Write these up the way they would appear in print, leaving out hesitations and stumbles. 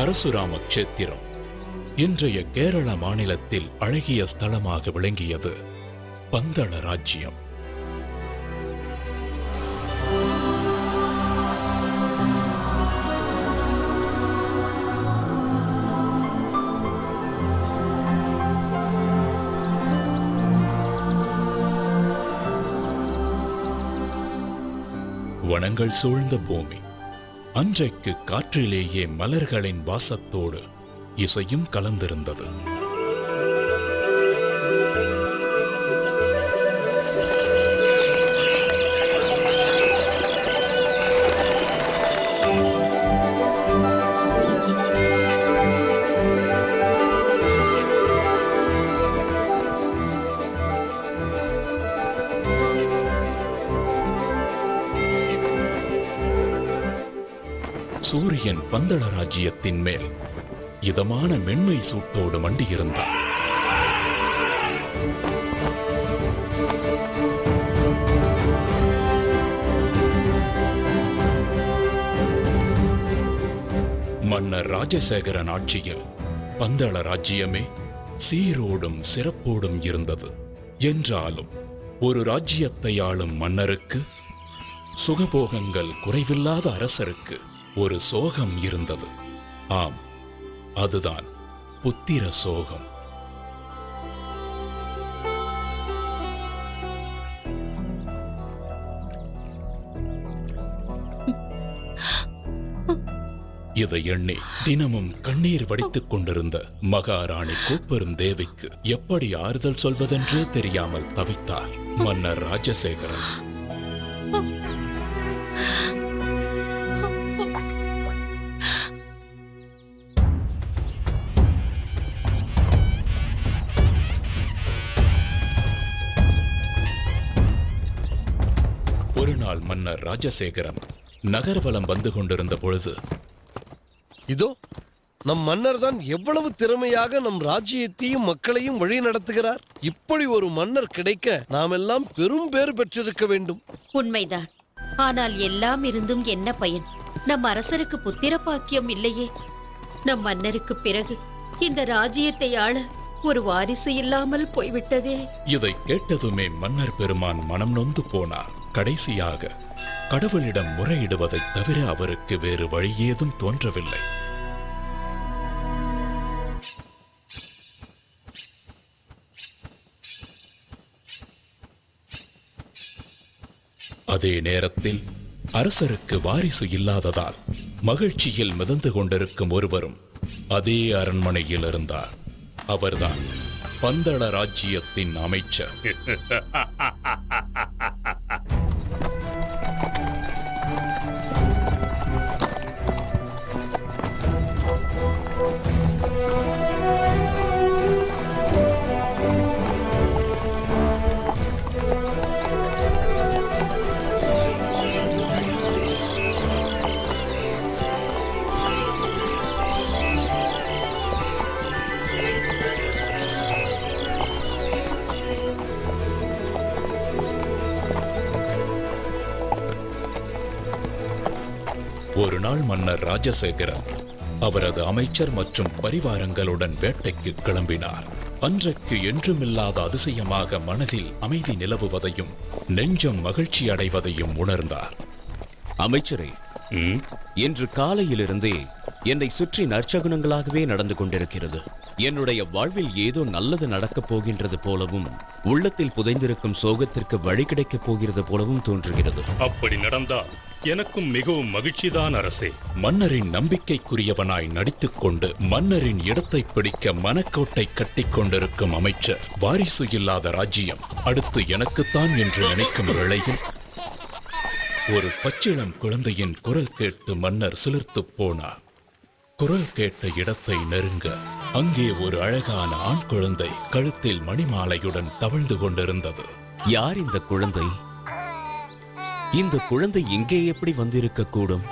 பரசுராம க்ஷேத்திரம் இன்றைய கேரள மாநிலத்தில் அழகிய ஸ்தலமாக விளங்கியது பந்தள ராஜ்யம். வனங்கள் சூழ்ந்த பூமி. அன்றைக்கு காற்றிலேயே மலர்களின் வாசத்தோடு இசையும் கலந்திருந்தது. சூரியன் பந்தள ராஜ்யத்தின் மேல் இதமான மென்மை சூட்டோடு மண்டியிருந்தார். மன்னர் ராஜசேகரன் ஆட்சியில் பந்தள ராஜ்யமே சீரோடும் சிறப்போடும் இருந்தது. என்றாலும் ஒரு ராஜ்யத்தை ஆளும் மன்னருக்கு, சுகபோகங்கள் குறைவில்லாத அரசருக்கு ஒரு சோகம் இருந்தது. ஆம், அதுதான் புத்திர சோகம். இதை எண்ணி தினமும் கண்ணீர் வடித்துக் கொண்டிருந்த மகாராணி கோப்பெரும் தேவிக்கு எப்படி ஆறுதல் சொல்வதென்றே தெரியாமல் தவித்தார் மன்னர் ராஜசேகரன். ஒரு நாள் மன்னர் ராஜசேகரன் நகர்வலம் வந்து கொண்டிருந்த பொழுது, இதோ நம் மன்னர் தான் எவ்வளவு திறமையாக நம் ராஜ்யத்தையும் மக்களையும் வழி நடத்துகிறார். இப்படி ஒரு மன்னர் கிடைக்க நாம் எல்லாம் பெரும் பேறு பெற்றிருக்க வேண்டும். உண்மைதான். ஆனால் எல்லாம் இருந்தும் என்ன பயன்? நம் அரசருக்கு புத்திர பாக்கியம் இல்லையே. நம் மன்னருக்கு பிறகு இந்த ராஜ்யத்தை ஆள ஒரு வாரிசு இல்லாமல் போய்விட்டதே. இதை கேட்டதுமே மன்னர் பெருமான் மனம் நொந்து போனார். கடைசியாக கடவுளிடம் முறையிடுவதைத் தவிர அவருக்கு வேறு வழி ஏதும் தோன்றவில்லை. அதே நேரத்தில் அரசருக்கு வாரிசு இல்லாததால் மகிழ்ச்சியில் மிதந்து கொண்டிருக்கும் ஒருவரும் அதே அரண்மனையில் இருந்தார். அவர்தான் பந்தள ராஜ்யத்தின் அமைச்சர். ஒரு நாள் மன்னர் ராஜசேகரன் அவரது அமைச்சர் மற்றும் பரிவாரங்களுடன் வேட்டைக்கு கிளம்பினார். அன்றைக்கு என்றுமில்லாத அதிசயமாக மனதில் அமைதி நிலவுவதையும் நெஞ்சம் மகிழ்ச்சி அடைவதையும் உணர்ந்தார். அமைச்சரே, இன்று காலையிலிருந்தே என்னை சுற்றி நற்சகுனங்களாகவே நடந்து கொண்டிருக்கிறது. என்னுடைய வாழ்வில் ஏதோ நல்லது நடக்கப் போகின்றது போலவும், உள்ளத்தில் புதைந்திருக்கும் சோகத்திற்கு வழி கிடைக்கப் போகிறது போலவும் தோன்றுகிறது. அப்படி நடந்தால் எனக்கும் மிகவும் மகிழ்ச்சிதான் அரசே. மன்னரின் நம்பிக்கைக்குரியவனாய் நடித்துக் கொண்டு மன்னரின் இடத்தை பிடிக்க மனக்கோட்டை கட்டிக் கொண்டிருக்கும் அமைச்சர், வாரிசு இல்லாத ராஜ்யம் அடுத்து எனக்குத்தான் என்று நினைக்கும் வேளையில் ஒரு பச்சிளம் குழந்தையின் குரல் கேட்டு மன்னர் சிலிர்த்துப் போனார். குரல் கேட்ட இடத்தை நெருங்க அங்கே ஒரு அழகான ஆண் குழந்தை கழுத்தில் மணிமாலையுடன் தவழ்ந்து கொண்டிருந்தது. யார் இந்த குழந்தை? இந்த குழந்தை எங்கே எப்படி வந்திருக்க கூடும்?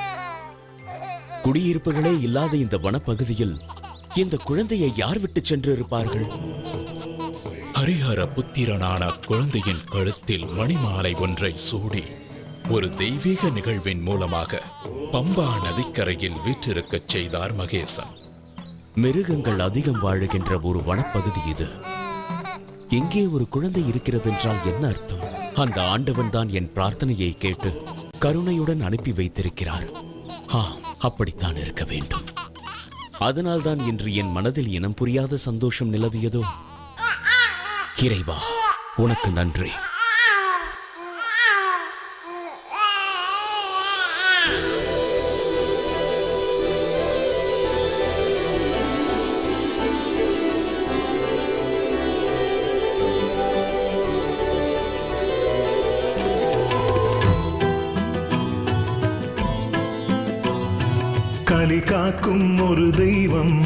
குடியிருப்புகளே இல்லாத இந்த வனப்பகுதியில் இந்த குழந்தையை யார் விட்டு சென்று இருப்பார்கள்? ஹரிஹர புத்திரனான குழந்தையின் கழுத்தில் மணிமாலை ஒன்றை சூடி ஒரு தெய்வீக நிகழ்வின் மூலமாக பம்பா நதிக்கரையில் வீற்றிருக்கச் செய்தார் மகேசன். மிருகங்கள் அதிகம் வாழுகின்ற ஒரு வனப்பகுதி இது. எங்கே ஒரு குழந்தை இருக்கிறது என்றால் என்ன அர்த்தம்? அந்த ஆண்டவன் தான் என் பிரார்த்தனையை கேட்டு கருணையுடன் அனுப்பி வைத்திருக்கிறார். அப்படித்தான் இருக்க வேண்டும். அதனால்தான் இன்று என் மனதில் இனம் புரியாத சந்தோஷம் நிலவியதோ. இறைவா, உனக்கு நன்றி. கலி காக்கும் ஒரு தெய்வம்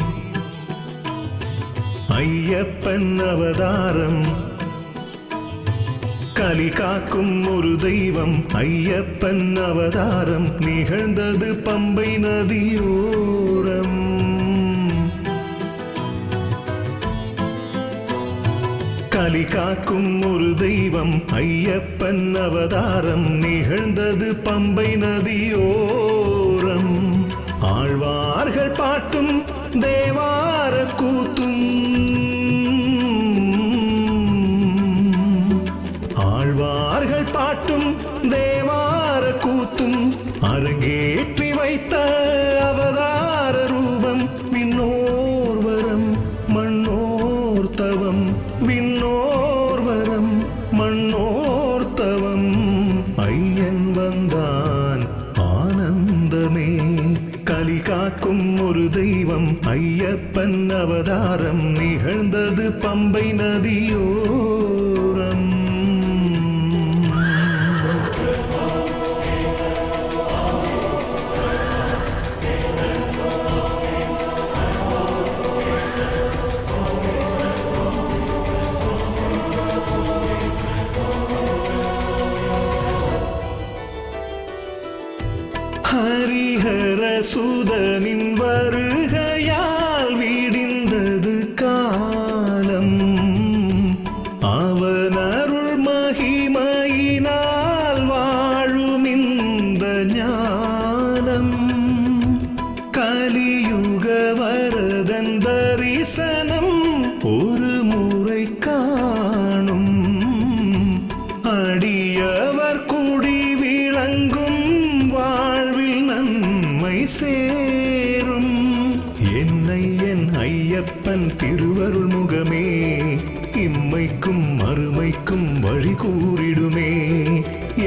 ஐயப்பன் அவதாரம். கலி காக்கும் ஒரு தெய்வம் ஐயப்பன் அவதாரம் நிகழ்ந்தது பம்பை நதியோரம். கலி காக்கும் ஒரு தெய்வம் ஐயப்பன் அவதாரம் நிகழ்ந்தது பம்பை நதியோரம். ஆழ்வார்கள் பாட்டும் தேவார கூத்தும், ஆழ்வார்கள் பாட்டும் தேவார கூத்தும் அரங்கேற்றி வைத்த அவதார ரூபம். விண்ணோர் வரம் மண்ணோர் தவம், விண்ணோர் வரம் மண்ணோர் தவம். ஐயன் வந்தான் ஆனந்தமே. கலி காக்கும் ஒரு தெய்வம் ஐயப்பன் அவதாரம் நிகழ்ந்தது பம்பை நதியோரம். ஹரிஹர சுதனின் வருகையால் விடிந்தது காலம். அவன் அருள் மகிமையினால் வாழும் இந்த ஞானம். கலியுக வரதன் தரிசனம் ஒரு முறை காணும். அடியவர் குடி விளங்கும் வாழ்வில் நன்மை சேரும். என்னை என் ஐயப்பன் திருவருள் முகமே இம்மைக்கும் மறுமைக்கும் வழி கூறிடுமே.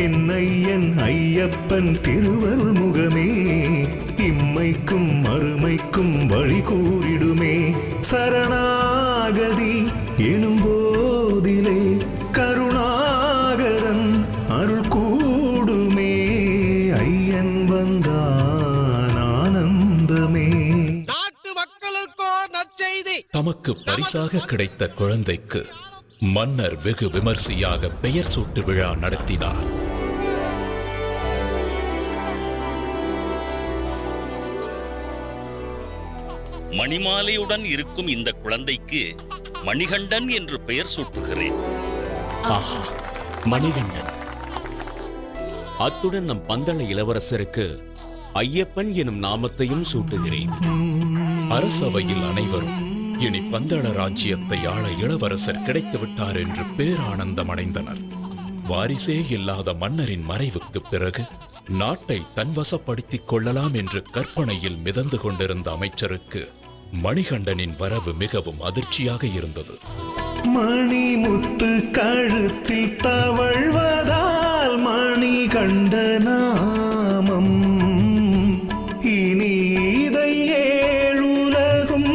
என்னை என் ஐயப்பன் திருவருள் முகமே இம்மைக்கும் மறுமைக்கும் வழி கூறிடுமே. சரணாகதி எனும்போதிலே கருணாகரன் அருள் கூடுமே. ஐயன் வந்தான் ஆனந்தமே. நாட்டு மக்களுக்கோ நற்செய்தி. தமக்கு பரிசாக கிடைத்த குழந்தைக்கு மன்னர் வெகு விமர்சையாக பெயர் சூட்டு விழா நடத்தினார். மணிமாலையுடன் இருக்கும் இந்த குழந்தைக்கு மணிகண்டன் என்று பெயர் சூட்டுகிறேன். ஆஹா, மணிகண்டன். அத்துடன் நம் பந்தள இளவரசருக்கு ஐயப்பன் எனும் நாமத்தையும் சூட்டுகிறேன். அரசவையில் அனைவரும் இனி பந்தள ராஜ்யத்தை ஆள இளவரசர் கிடைத்து விட்டார் என்று பேரானந்தம் அடைந்தனர். வாரிசே இல்லாத மன்னரின் மறைவுக்கு பிறகு நாட்டை தன்வசப்படுத்திக் கொள்ளலாம் என்று கற்பனையில் மிதந்து கொண்டிருந்த அமைச்சருக்கு மணிகண்டனின் வரவு மிகவும் அதிர்ச்சியாக இருந்தது. மணிமுத்து கழுத்தில் தவழ்வதால் மணிகண்ட நாமம். இனி இதை ஏழுலகும்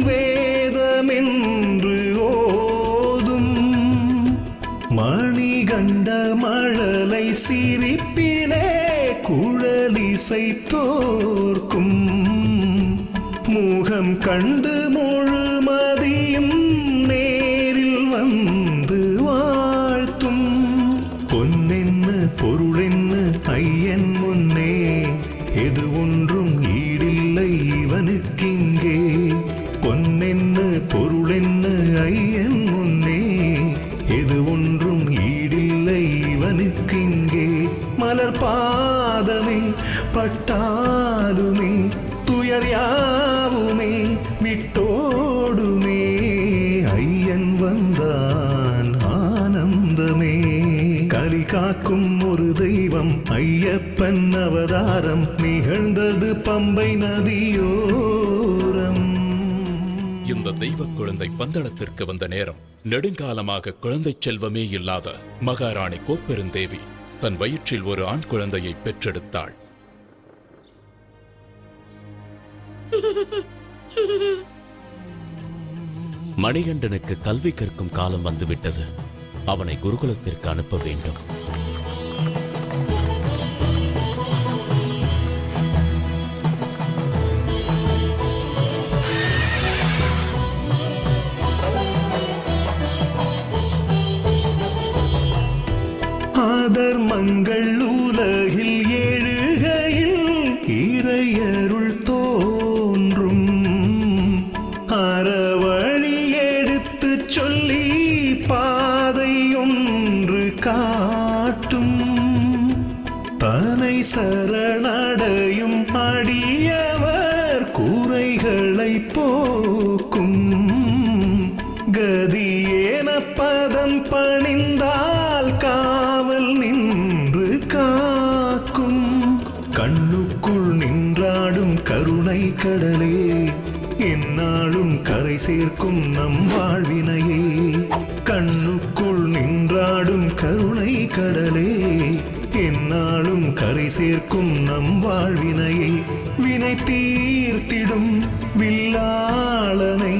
வேதமென்று ஓதும். மணிகண்ட மழலை சிரிப்பிலே குழலிசை தோற்கும். முகம் கண்டு முழுமதியும் நேரில் வந்து வாழ்த்தும். பொன்னென்ன பொருளென்ன ஐயன் முன்னே எது ஒன்றும் ஈடில்லை இவனுக்கிங்கே. பொன்னென்ன பொருளென்ன ஐயன் முன்னே எது ஒன்றும் ஈடில்லை இவனுக்கிங்கே. மலர் பாதமே பட்டாலுமே துயர் யாவுமே விட்டோடுமே ஐயன் வந்தான் ஆனந்தமே கலி காக்கும் ஒரு தெய்வம் ஐயப்பன் அவதாரம் நிகழ்ந்தது பம்பை நதியோரம். இந்த தெய்வ குழந்தை பந்தளத்திற்கு வந்த நேரம் நெடுங்காலமாக குழந்தை செல்வமே இல்லாத மகாராணி கோப்பெருந்தேவி தன் வயிற்றில் ஒரு ஆண் குழந்தையை பெற்றெடுத்தாள். மணிகண்டனுக்கு கல்வி கற்கும் காலம் வந்துவிட்டது. அவனை குருகுலத்திற்கு அனுப்ப வேண்டும். ஆதர்மங்கள் உலகில் ஏழுகையில் இறையருள் தோன்றும் அறவழி எடுத்து சொல்லி பாதை ஒன்று காட்டும் தனை சரணடையும் அடியவர் குறைகளை போக்கும் கதியேன பதம் பணிந்தால் காவல் நின்று காக்கும் கண்ணுக்குள் நின்றாடும் கருணை கடலே எந்நாளும் கரை சேர்க்கும் நம் வாழ்வினையே கண்ணுக்குள் நின்றாடும் கருணை கடலே எந்நாளும் கரை சேர்க்கும் நம் வாழ்வினையே வினை தீர்த்திடும் வில்லாளனை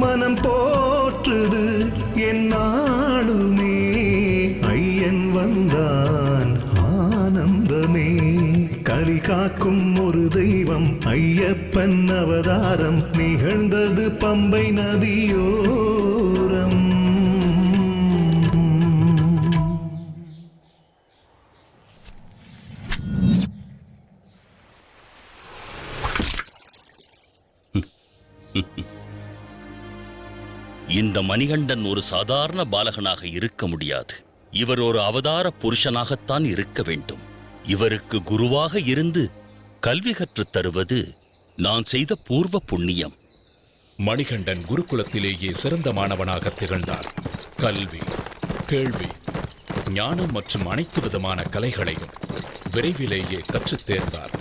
மனம் போற்றுது எந்நாளுமே ஐயன் வந்தான் ஆனந்தமே கலி காக்கும் ஒரு தெய்வம் ஐயப்பன் அவதாரம் நிகழ்ந்தது பம்பை நதியோரம். இந்த மணிகண்டன் ஒரு சாதாரண பாலகனாக இருக்க முடியாது. இவர் ஒரு அவதார புருஷனாகத்தான் இருக்க வேண்டும். இவருக்கு குருவாக இருந்து கல்வி கற்றுத் தருவது நான் செய்த பூர்வ புண்ணியம். மணிகண்டன் குருகுலத்திலேயே சிறந்த மாணவனாக திகழ்ந்தார். கல்வி, கேள்வி, ஞானம் மற்றும் அனைத்து விதமான கலைகளையும் விரைவிலேயே கற்றுத் தேர்ந்தார்.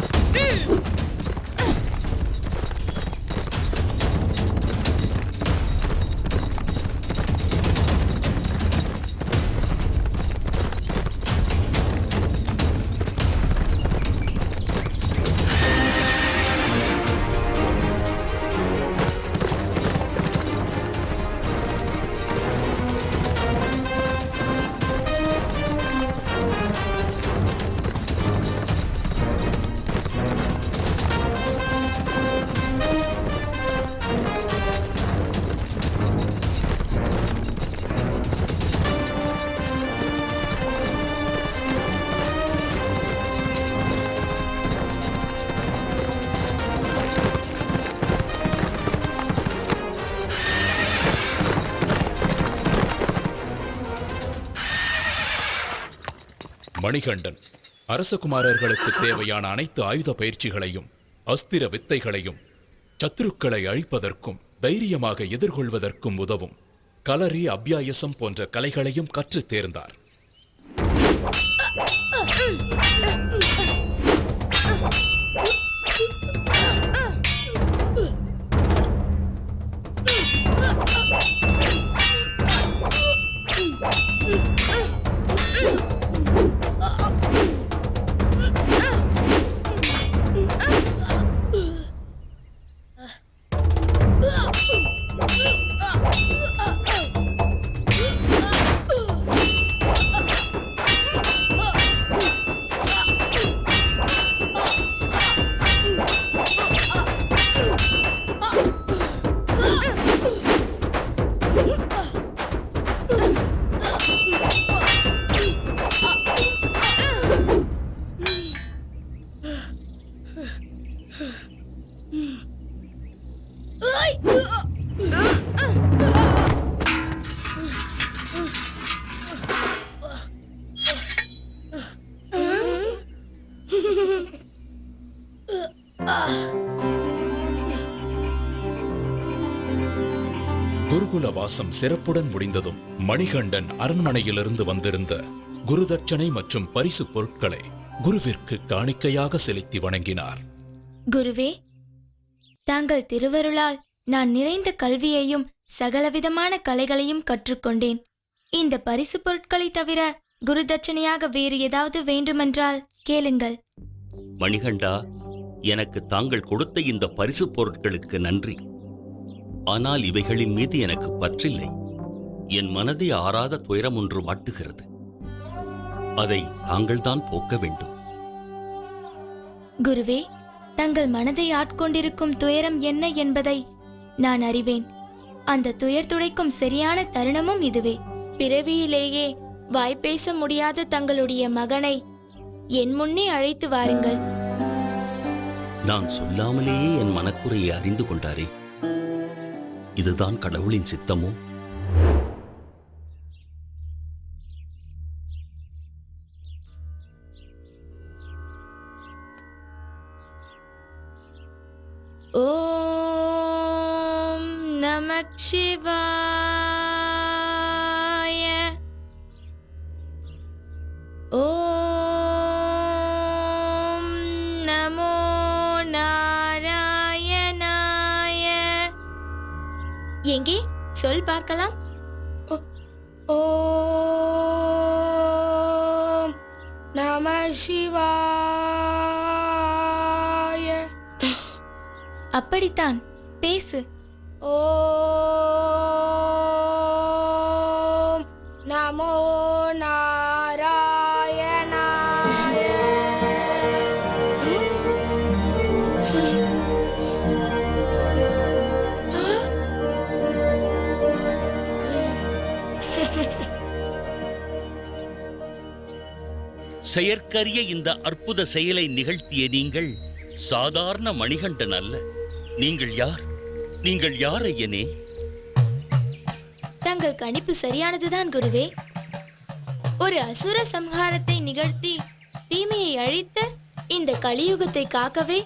மணிகண்டன் அரசகுமாரர்களுக்கு தேவையான அனைத்து ஆயுத பயிற்சிகளையும் அஸ்திர வித்தைகளையும் சத்துருக்களை அழிப்பதற்கும் தைரியமாக எதிர்கொள்வதற்கும் உதவும் களரி, அபியாயசம் போன்ற கலைகளையும் கற்றுத் தேர்ந்தார். குருகுல வாசம் சிறப்புடன் முடிந்ததும் மணிகண்டன் அரண்மனையிலிருந்து வந்திருந்த குருதட்சணை மற்றும் பரிசு பொருட்களை குருவிற்கு காணிக்கையாக செலுத்தி வணங்கினார். குருவே, தாங்கள் திருவருளால் நான் நிறைந்த கல்வியையும் சகலவிதமான கலைகளையும் கற்றுக்கொண்டேன். இந்த பரிசு பொருட்களை தவிர குருதட்சணையாக வேறு ஏதாவது வேண்டுமென்றால் கேளுங்கள். மணிகண்டா, எனக்கு தாங்கள் கொடுத்த இந்த பரிசு பொருட்களுக்கு நன்றி. ஆனால் இவைகளின் மீது எனக்கு பற்றில்லை. என் மனதை ஆறாத துயரம் ஒன்று வாட்டுகிறது. அதை தாங்கள்தான் போக்க வேண்டும். குருவே, தங்கள் மனதை ஆட்கொண்டிருக்கும் துயரம் என்ன என்பதை நான் அறிவேன். அந்த துயர் துடைக்கும் சரியான தருணமும் இதுவே. பிறவியிலேயே வாய்ப்பேச முடியாத தங்களுடைய மகனை என் முன்னே அழைத்து வாருங்கள். நான் சொல்லாமலேயே என் மனக்குறையை அறிந்து கொண்டாரே, இதுதான் கடவுளின் சித்தமோ? ஓம் நமக் சிவாய. ஓம் நமோ நாராயணாய. எங்கே சொல் பார்க்கலாம். ஓம் நம சிவாய. அப்படித்தான், பேசு. ஓம் நமோ நாராயணாய. செயற்கரிய இந்த அற்புத செயலை நிகழ்த்திய நீங்கள் சாதாரண மணிகண்டன் அல்ல. நீங்கள் யார்? நீங்கள் யார் ஐயனே? தங்கள் கணிப்பு சரியானதுதான் குருவே. ஒரு அசுர சம்ஹாரத்தை நிகழ்த்தி தீமையை அழித்த இந்த கலியுகத்தை காக்கவே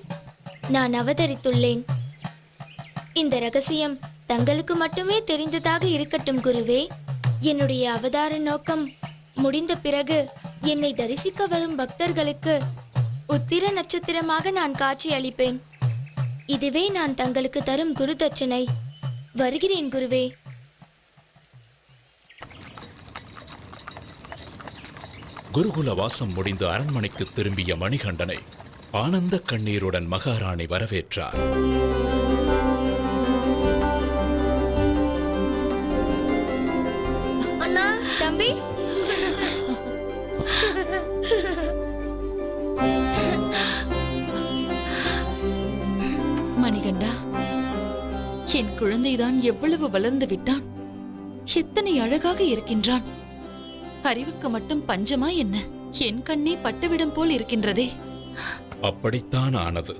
நான் அவதரித்துள்ளேன். இந்த ரகசியம் தங்களுக்கு மட்டுமே தெரிந்ததாக இருக்கட்டும் குருவே. என்னுடைய அவதார நோக்கம் முடிந்த பிறகு என்னை தரிசிக்க வரும் பக்தர்களுக்கு உத்திர நட்சத்திரமாக நான் காட்சி அளிப்பேன். இதுவே நான் தங்களுக்கு தரும் குரு தட்சணை. வருகிறேன் குருவே. குருகுல வாசம் முடிந்து அரண்மனைக்கு திரும்பிய மணிகண்டனை ஆனந்த கண்ணீருடன் மகாராணி வரவேற்றார். அண்ணா, தம்பி. மணிகண்டா, என் குழந்தைதான் எவ்வளவு வளர்ந்து விட்டான். எத்தனை அழகாக இருக்கின்றான். அறிவுக்கு மட்டும் பஞ்சமா என்ன? என் கண்ணே பட்டுவிடும் போல் இருக்கின்றதே. அப்படித்தான் ஆனது.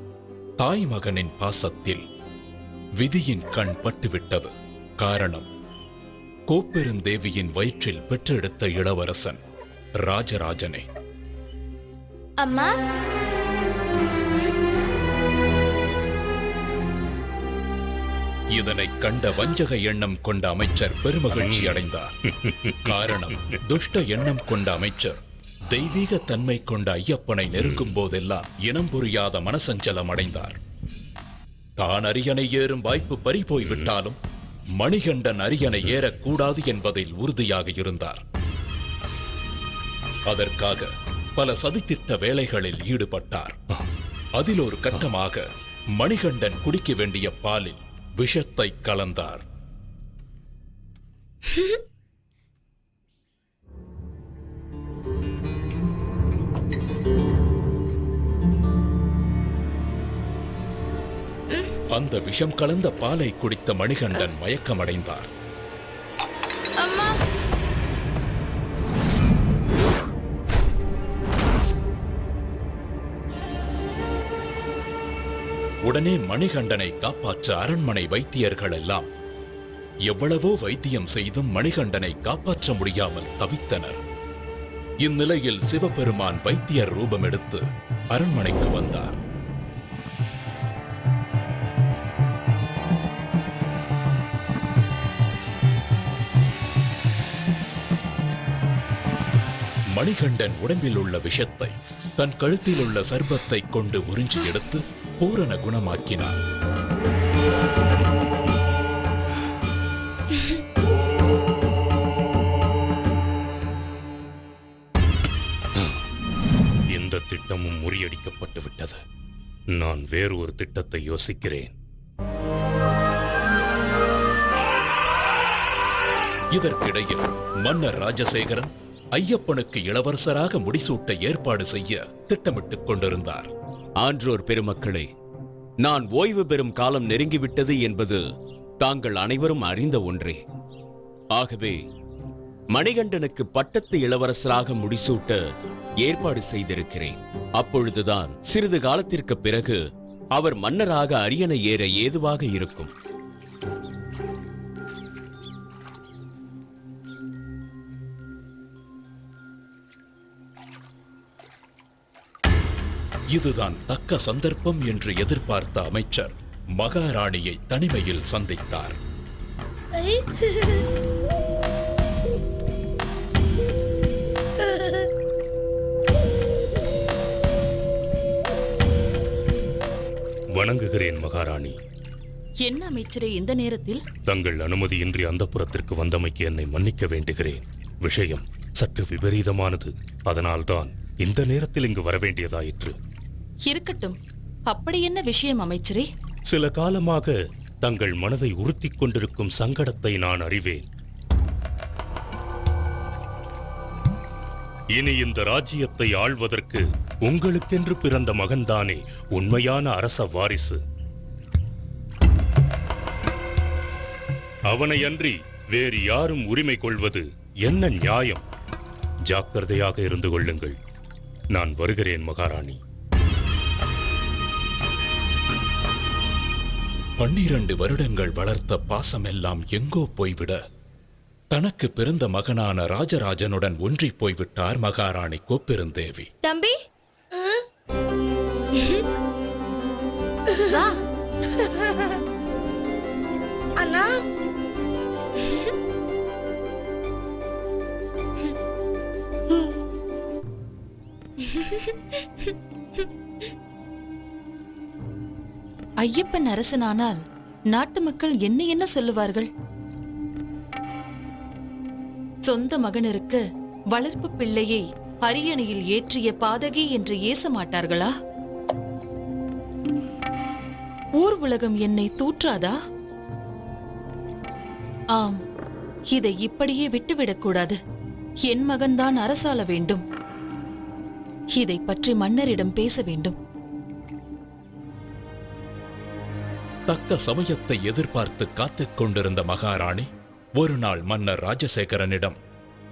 தாய் மகனின் பாசத்தில் விதியின் கண் பட்டுவிட்டது. காரணம், கோப்பெருந்தேவியின் வயிற்றில் பெற்றெடுத்த இளவரசன் ராஜராஜனே. அம்மா, இதனை கண்ட வஞ்சக எண்ணம் கொண்ட அமைச்சர் பெருமகிழ்ச்சி அடைந்தார். காரணம், துஷ்ட எண்ணம் கொண்ட அமைச்சர் தெய்வீக தன்மை கொண்ட ஐயப்பனை நெருங்கும் போதெல்லாம் இனம் புரியாத மனசஞ்சலம் அடைந்தார். தான் அரியணை ஏறும் வாய்ப்பு பறிபோய் விட்டாலும் மணிகண்டன் அரியணை ஏறக்கூடாது என்பதில் உறுதியாக இருந்தார். அதற்காக பல சதித்திட்ட வேலைகளில் ஈடுபட்டார். அதில் ஒரு கட்டமாக மணிகண்டன் குடிக்க வேண்டிய பாலில் விஷத்தை கலந்தார். அந்த விஷம் கலந்த பாலை குடித்த மணிகண்டன் மயக்கமடைந்தார். அம்மா. உடனே மணிகண்டனை காப்பாற்ற அரண்மனை வைத்தியர்கள் எல்லாம் எவ்வளவோ வைத்தியம் செய்தும் மணிகண்டனை காப்பாற்ற முடியாமல் தவித்தனர். இந்நிலையில் சிவபெருமான் வைத்தியர் ரூபம் எடுத்து அரண்மனைக்கு வந்தார். மணிகண்டன் உடம்பில் உள்ள விஷத்தை தன் கழுத்தில் உள்ள சர்பத்தை கொண்டு உறிஞ்சி எடுத்து பூரண குணமாக்கினான். இந்த திட்டமும் முறியடிக்கப்பட்டு விட்டது. நான் வேறு ஒரு திட்டத்தை யோசிக்கிறேன். இதற்கிடையில் மன்னர் ராஜசேகரன் ஐயப்பனுக்கு இளவரசராக முடிசூட்ட ஏற்பாடு செய்ய திட்டமிட்டுக் கொண்டிருந்தார். ஆன்றோர் பெருமக்களே, நான் ஓய்வு பெறும் காலம் நெருங்கிவிட்டது என்பது தாங்கள் அனைவரும் அறிந்த ஒன்றே. ஆகவே மணிகண்டனுக்கு பட்டத்து இளவரசராக முடிசூட்ட ஏற்பாடு செய்திருக்கிறேன். அப்பொழுதுதான் சிறிது காலத்திற்கு பிறகு அவர் மன்னராக அரியணை ஏற ஏதுவாக இருக்கும். இதுதான் தக்க சந்தர்ப்பம் என்று எதிர்பார்த்த அமைச்சர் மகாராணியை தனிமையில் சந்தித்தார். வணங்குகிறேன் மகாராணி. என்ன அமைச்சரே இந்த நேரத்தில்? தங்கள் அனுமதியின்றி அந்தப்புரத்திற்கு வந்தமைக்கு என்னை மன்னிக்க வேண்டுகிறேன். விஷயம் சற்று விபரீதமானது. அதனால்தான் இந்த நேரத்தில் இங்கு வரவேண்டியதாயிற்று. இருக்கட்டும், அப்படி என்ன விஷயம் அமைச்சரே? சில காலமாக தங்கள் மனதை உறுத்திக் கொண்டிருக்கும் சங்கடத்தை நான் அறிவேன். இனி இந்த ராஜ்யத்தை ஆள்வதற்கு உங்களுக்கென்று பிறந்த மகன்தானே உண்மையான அரச வாரிசு. அவனை அன்றி வேறு யாரும் உரிமை கொள்வது என்ன நியாயம்? ஜாக்கிரதையாக இருந்து கொள்ளுங்கள். நான் வருகிறேன் மகாராணி. 12 வருடங்கள் வளர்த்த பாசமெல்லாம் எங்கோ போய்விட தனக்கு பிறந்த மகனான ராஜராஜனுடன் ஒன்றி போய்விட்டார் மகாராணி கோப்பெருந்தேவி. தம்பி, அண்ணா, ஐயப்பன் அரசனானால் நாட்டு மக்கள் என்ன என்ன சொல்லுவார்கள்? சொந்த மகனிற்கு வளர்ப்பு பிள்ளையை அரியணையில் ஏற்றிய பாதகி என்று ஏச மாட்டார்களா? ஊர் உலகம் என்னை தூற்றாதா? ஆம், இதை இப்படியே விட்டுவிடக்கூடாது. என் மகன்தான் அரசாள வேண்டும். இதை பற்றி மன்னரிடம் பேச வேண்டும். தக்க சமயத்தை எதிர்பார்த்து காத்துக் கொண்டிருந்த மகாராணி ஒரு நாள் மன்னர் ராஜசேகரனிடம்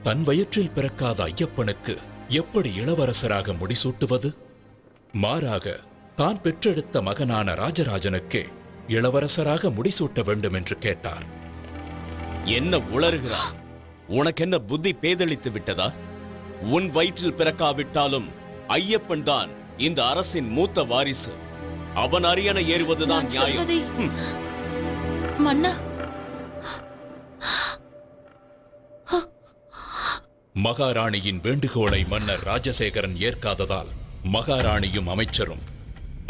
தன் வயிற்றில் பிறக்காத ஐயப்பனுக்கு எப்படி இளவரசராக முடிசூட்டுவது? மாறாக தான் பெற்றெடுத்த மகனான ராஜராஜனுக்கே இளவரசராக முடிசூட்ட வேண்டும் என்று கேட்டார். என்ன உளறுகிறார்? உனக்கென்ன புத்தி பேதளித்து விட்டதா? உன் வயிற்றில் பிறக்காவிட்டாலும் ஐயப்பன் தான் இந்த அரசின் மூத்த வாரிசு. அவன் அரியணை ஏறுவதுதான் நியாயம். மன்னா, மகாராணியின் வேண்டுகோளை மன்னர் ராஜசேகரன் ஏற்காததால் மகாராணியும் அமைச்சரும்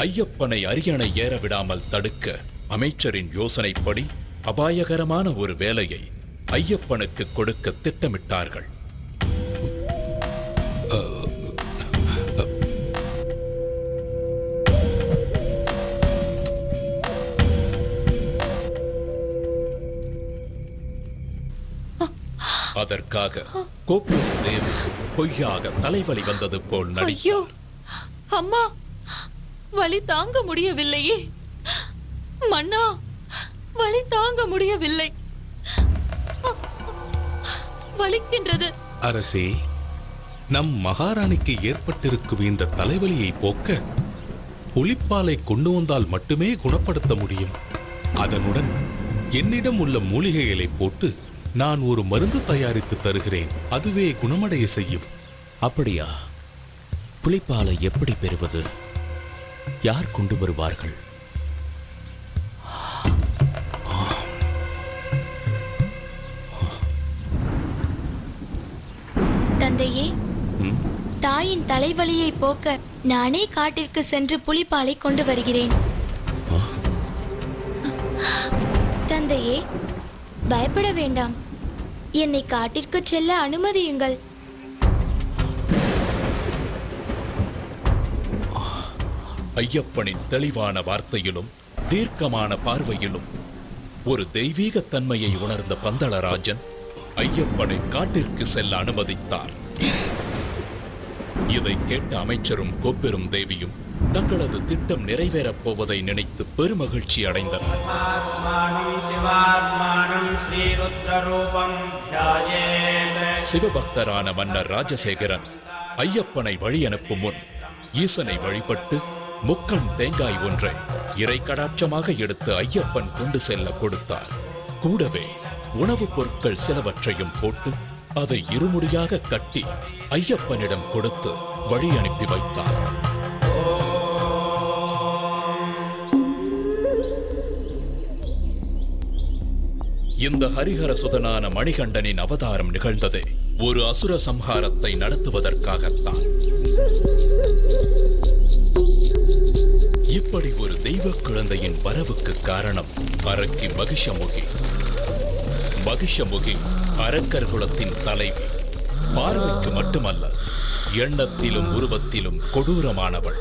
ஐயப்பனை அரியணை ஏற விடாமல் தடுக்க அமைச்சரின் யோசனைப்படி அபாயகரமான ஒரு வேலையை ஐயப்பனுக்கு கொடுக்க திட்டமிட்டார்கள். அதற்காக கோப்பெருந்தேவி பொய்யாக தலைவலி வந்தது போல் ஐயோ அம்மா, வலி தாங்க முடியவில்லையே. மன்னா, வலி தாங்க முடியவில்லை, வலிக்கின்றது. அரசே, நம் மகாராணிக்கு ஏற்பட்டிருக்கும் இந்த தலைவலியை போக்க புலிப்பாலை கொண்டு வந்தால் மட்டுமே குணப்படுத்த முடியும். அதனுடன் என்னிடம் உள்ள மூலிகைகளை போட்டு நான் ஒரு மருந்து தயாரித்து தருகிறேன். அதுவே குணமடைய செய்யும். அப்படியா? புலிப்பாலை எப்படி பெறுவது? யார் கொண்டு வருவார்கள்? தந்தையே, தந்தையின் தலைவலியை போக்க நானே காட்டிற்கு சென்று புலிப்பாலை கொண்டு வருகிறேன். தந்தையே, பயப்பட வேண்டாம். என்னை காட்டிற்கு செல்ல அனுமதியுங்கள். ஐயப்பனின் தெளிவான வார்த்தையிலும் தீர்க்கமான பார்வையிலும் ஒரு தெய்வீக தன்மையை உணர்ந்த பந்தளராஜன் ஐயப்பனை காட்டிற்கு செல்ல அனுமதித்தார். இதை கேட்ட அமைச்சரும் கோப்பெரும் தேவியும் தங்களது திட்டம் நிறைவேறப் போவதை நினைத்து பெருமகிழ்ச்சி அடைந்தனர். சிவபக்தரான மன்னர் ராஜசேகரன் ஐயப்பனை வழி அனுப்பும் முன் ஈசனை வழிபட்டு முக்கண் தேங்காய் ஒன்றை இறை கடாட்சமாக எடுத்து ஐயப்பன் கொண்டு செல்ல கொடுத்தார். கூடவே உணவுப் பொருட்கள் சிலவற்றையும் போட்டு அதை இருமுடியாக கட்டி ஐயப்பனிடம் கொடுத்து வழி அனுப்பி வைத்தார். இந்த ஹரிஹர சுதனான மணிகண்டனின் அவதாரம் நிகழ்ந்ததே ஒரு அசுர சம்ஹாரத்தை நடத்துவதற்காகத்தான். இப்படி ஒரு தெய்வ குழந்தையின் வரவுக்கு காரணம் அரக்கி மகிஷமுகி. மகிஷமுகி அரக்கர் குலத்தின் தலைவி. பார்வைக்கு மட்டுமல்ல, எண்ணத்திலும் உருவத்திலும் கொடூரமானவள்.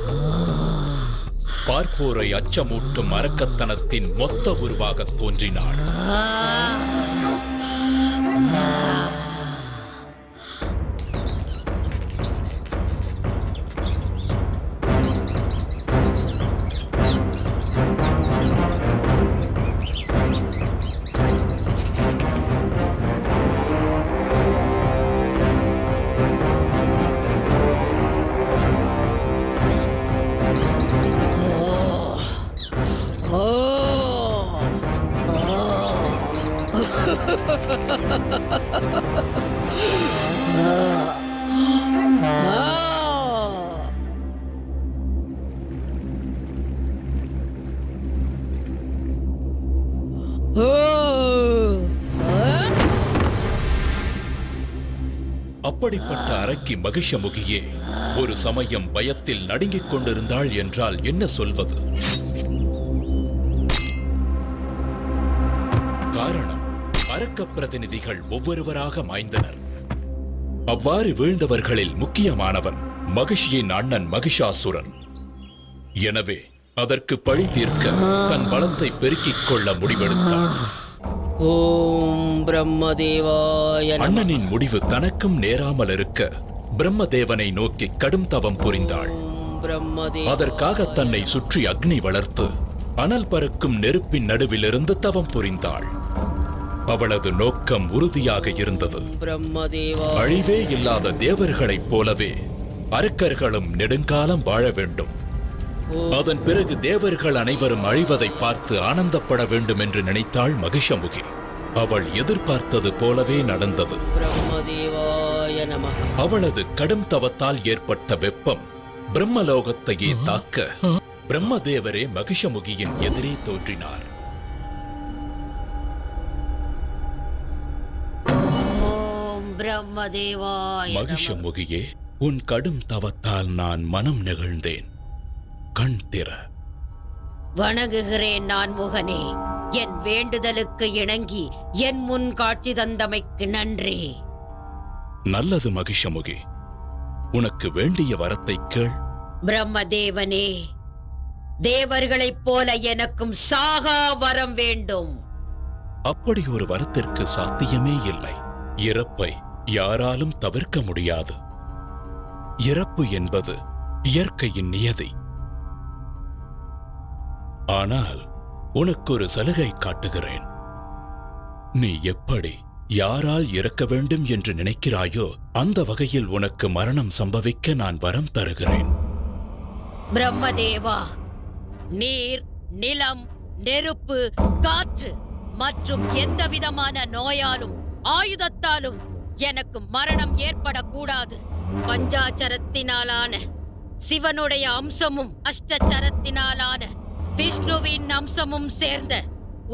பார்ப்போரை அச்சமூட்டும் அரக்கத்தனத்தின் மொத்த உருவாக தோன்றினாள். அப்படிப்பட்ட அரக்கி மகிஷமுகியே ஒரு சமயம் பயத்தில் நடுங்கிக் கொண்டிருந்தாள் என்றால் என்ன சொல்வது? காரணம், அரக்க பிரதிநிதிகள் ஒவ்வொருவராக மாய்ந்தனர். அவ்வாறு வீழ்ந்தவர்களில் முக்கியமானவன் மகிஷியின் அண்ணன் மகிஷாசுரன். எனவே அதற்கு பழி தீர்க்க தன் பலத்தை பெருக்கிக் கொள்ள முடிவெடுத்தான். ஓம் பிரம்மதேவாய நமः. அண்ணனின் முடிவு தனக்கும் நேராமல் இருக்க பிரம்மதேவனை நோக்கி கடும் தவம் புரிந்தாள். அதற்காக தன்னை சுற்றி அக்னி வளர்த்து அனல் பறக்கும் நெருப்பின் நடுவிலிருந்து தவம் புரிந்தாள். அவளது நோக்கம் உறுதியாக இருந்தது. அழிவே இல்லாத தேவர்களைப் போலவே அரக்கர்களும் நெடுங்காலம் வாழ வேண்டும். அதன் பிறகு தேவர்கள் அனைவரும் அழிவதை பார்த்து ஆனந்தப்பட வேண்டும் என்று நினைத்தாள் மகிஷமுகி. அவள் எதிர்பார்த்தது போலவே நடந்தது. அவளது கடும் தவத்தால் ஏற்பட்ட வெப்பம் பிரம்மலோகத்தையே தாக்க பிரம்மதேவரே மகிஷமுகியின் எதிரே தோன்றினார். மகிஷமுகியே, உன் கடும் தவத்தால் நான் மனம் நெகிழ்ந்தேன். கண் திற. வணங்குகிறேன் நான் முகனே. என் வேண்டுதலுக்கு இணங்கி என் முன் காட்சி தந்தமைக்கு நன்றி. நல்லது மகிஷமுகி, உனக்கு வேண்டிய வரத்தை கேள். பிரம்மதேவனே, தேவர்களைப் போல எனக்கும் சாகா வரம் வேண்டும். அப்படி ஒரு வரத்திற்கு சாத்தியமே இல்லை. இறப்பை யாராலும் தவிர்க்க முடியாது. இறப்பு என்பது இயற்கையின் நியதி. ஆனால் உனக்கு ஒரு சலுகை காட்டுகிறேன். நீ எப்படி யாரால் இறக்க வேண்டும் என்று நினைக்கிறாயோ அந்த வகையில் உனக்கு மரணம் சம்பவிக்க நான் வரம் தருகிறேன். பிரம்மதேவா, நீர், நிலம், நெருப்பு, காற்று மற்றும் எந்த விதமான நோயாலும் ஆயுதத்தாலும் எனக்கு மரணம் ஏற்படக்கூடாது. பஞ்சாச்சரத்தினாலான சிவனுடைய அம்சமும் அஷ்டச்சரத்தினாலான விஷ்ணுவின் அம்சமும் சேர்ந்த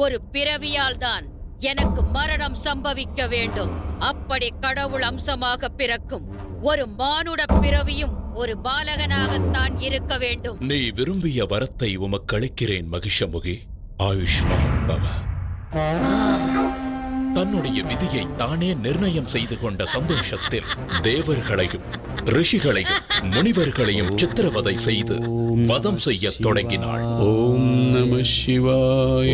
ஒரு பிறவியால் தான் எனக்கு மரணம் சம்பவிக்க வேண்டும். அப்படி கடவுள் அம்சமாக பிறக்கும் ஒரு மானுட பிறவியும் ஒரு பாலகனாகத்தான் இருக்க வேண்டும். நீ விரும்பிய வரத்தை உமக்கு அளிக்கிறேன் மகிஷமுகி. ஆயுஷ்மான் பவ. தன்னுடைய விதியை தானே நிர்ணயம் செய்து கொண்ட சந்தோஷத்தில் தேவர்களையும் ரிஷிகளையும் முனிவர்களையும் சித்திரவதை செய்து வதம் செய்ய தொடங்கினாள். ஓம் நம சிவாய.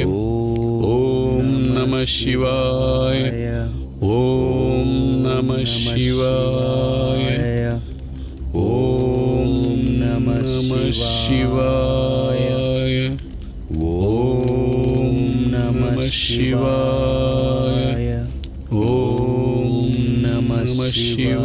ஓம் நம சிவாய. ஓம் நம சிவாய. ஓம் நம சிவாய. ஓம் நம சிவாய. ஓம் நம சிவாய. ஓம் நம சிவாய.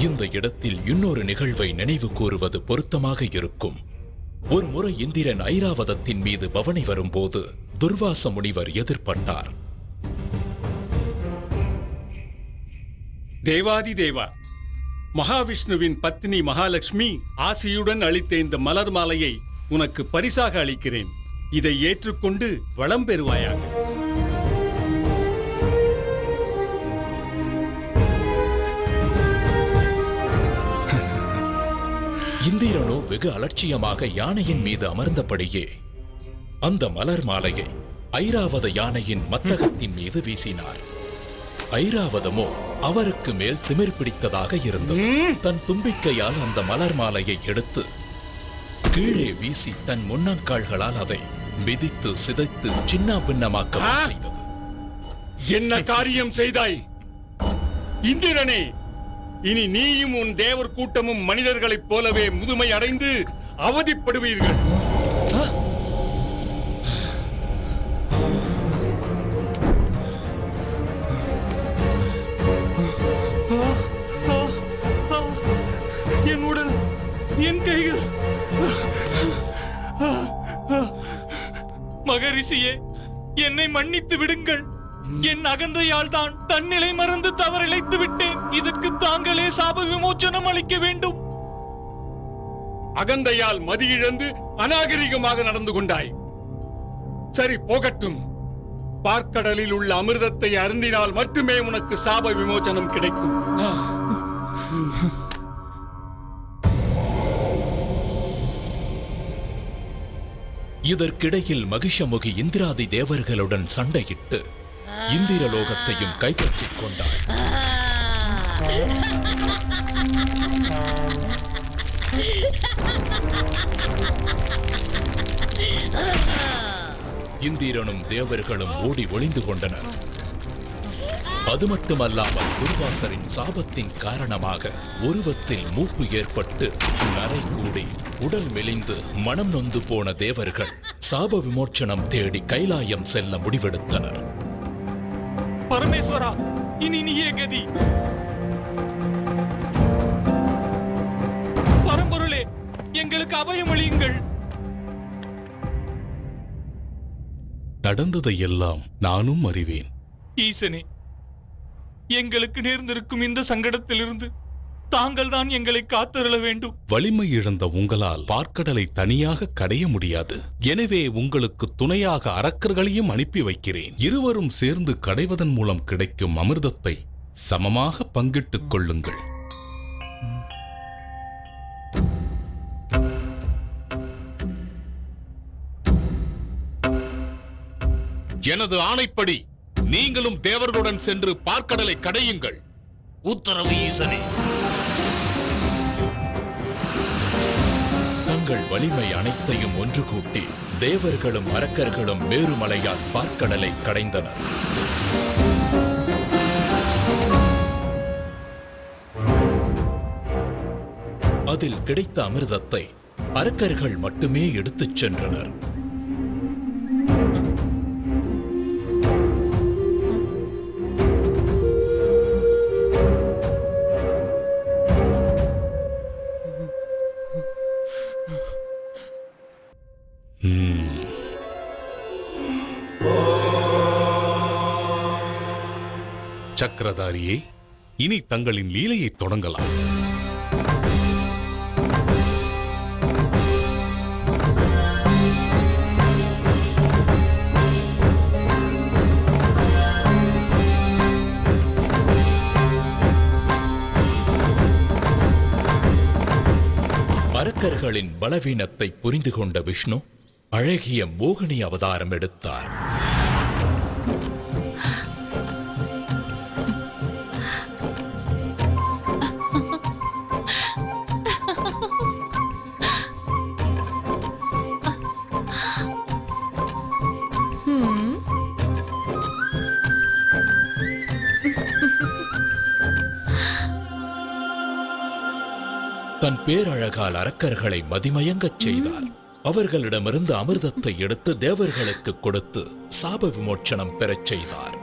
இந்த இடத்தில் இன்னொரு நிகழ்வை நினைவு கூறுவது பொருத்தமாக இருக்கும். ஒரு முறை இந்திரன் ஐராவதத்தின் மீது பவனி வரும்போது துர்வாச முனிவர் எதிர்பட்டார். தேவாதி தேவா, மகாவிஷ்ணுவின் பத்னி மகாலட்சுமி ஆசியுடன் அளித்த இந்த மலர் மாலையை உனக்கு பரிசாக அளிக்கிறேன். இதை ஏற்றுக்கொண்டு வளம் பெறுவாயாக. இந்திரனோ வெகு அலட்சியமாக யானையின் மீது அமர்ந்தபடியே அந்த மலர் மாலையை ஐராவத யானையின் மத்தகத்தின் மீது வீசினார். ஐராவதமோ அவருக்கு மேல் திமிர் பிடித்ததாக இருந்தது. தன் தும்பிக்கையால் அந்த மலர் மாலையை எடுத்து கீழே வீசி தன் முன்னங்கால்களால் அதை மிதித்து சிதைத்து சின்ன பின்னமாக்க செய்தது. என்ன காரியம் செய்தாய் இந்திரனே? இனி நீயும் உன் தேவர் கூட்டமும் மனிதர்களைப் போலவே முதுமை அடைந்து அவதிப்படுவீர்கள். என் உடல், என் கைகள். மகரிஷியே, என்னை மன்னித்து விடுங்கள். என் அகந்தையால் தான் தன்னிலை மறந்து தவறிழைத்து விட்டேன். இதற்கு தாங்களே சாப விமோச்சனம் அளிக்க வேண்டும். அகந்தையால் மதியிழந்து அநாகரிகமாக நடந்து கொண்டாய். சரி, போகட்டும். பார்க்கடலில் உள்ள அமிர்தத்தை அருந்தினால் மட்டுமே உனக்கு சாப விமோச்சனம் கிடைக்கும். இதற்கிடையில் மகிஷமுகி இந்திராதி தேவர்களுடன் சண்டையிட்டு இந்திரலோகத்தையும் கைப்பற்றிக் கொண்டாள். இந்திரனும் தேவர்களும் ஓடி ஒளிந்து கொண்டனர். அது மட்டுமல்லாமல் துர்வாசரின் சாபத்தின் காரணமாக உருவத்தில் மூப்பு ஏற்பட்டு நரை கூடி உடல் மெலிந்து மனம் நொந்து போன தேவர்கள் சாப விமோச்சனம் தேடி கைலாயம் செல்ல முடிவெடுத்தனர். பரமேஸ்வரா, இனி நீயே கதி. பரம்பொருளே, எங்களுக்கு அபயம் அளியுங்கள். நடந்ததையெல்லாம் நானும் அறிவேன். ஈசனே, எங்களுக்கு நேர்ந்திருக்கும் இந்த சங்கடத்திலிருந்து தாங்கள் தான் எங்களை காத்தருள வேண்டும். வலிமை இழந்த உங்களால் பார்க்கடலை தனியாக கடைய முடியாது. எனவே உங்களுக்கு துணையாக அரக்கர்களையும் அனுப்பி வைக்கிறேன். இருவரும் சேர்ந்து கடைவதன் மூலம் கிடைக்கும் அமிர்தத்தை சமமாக பங்கிட்டுக் கொள்ளுங்கள். எனது ஆணைப்படி நீங்களும் தேவர்களுடன் சென்று பார்க்கடலை கடையுங்கள். உத்தரவு ஈசனே. தங்கள் வலிமை அனைத்தையும் ஒன்று கூட்டி தேவர்களும் அரக்கர்களும் மேருமலையால் பார்க்கடலை கடைந்தனர். அதில் கிடைத்த அமிர்தத்தை அரக்கர்கள் மட்டுமே எடுத்துச் சென்றனர். சக்கரதாரியே, இனி தங்களின் லீலையை தொடங்கலாம். அரக்கர்களின் பலவீனத்தை புரிந்து கொண்ட விஷ்ணு அழகிய மோகினி அவதாரம் எடுத்தார். தன் பேரழகால் அரக்கர்களை மதிமயங்கச் செய்தார். அவர்களிடமிருந்து அமிர்தத்தை எடுத்து தேவர்களுக்கு கொடுத்து சாப விமோச்சனம் பெறச் செய்தார்.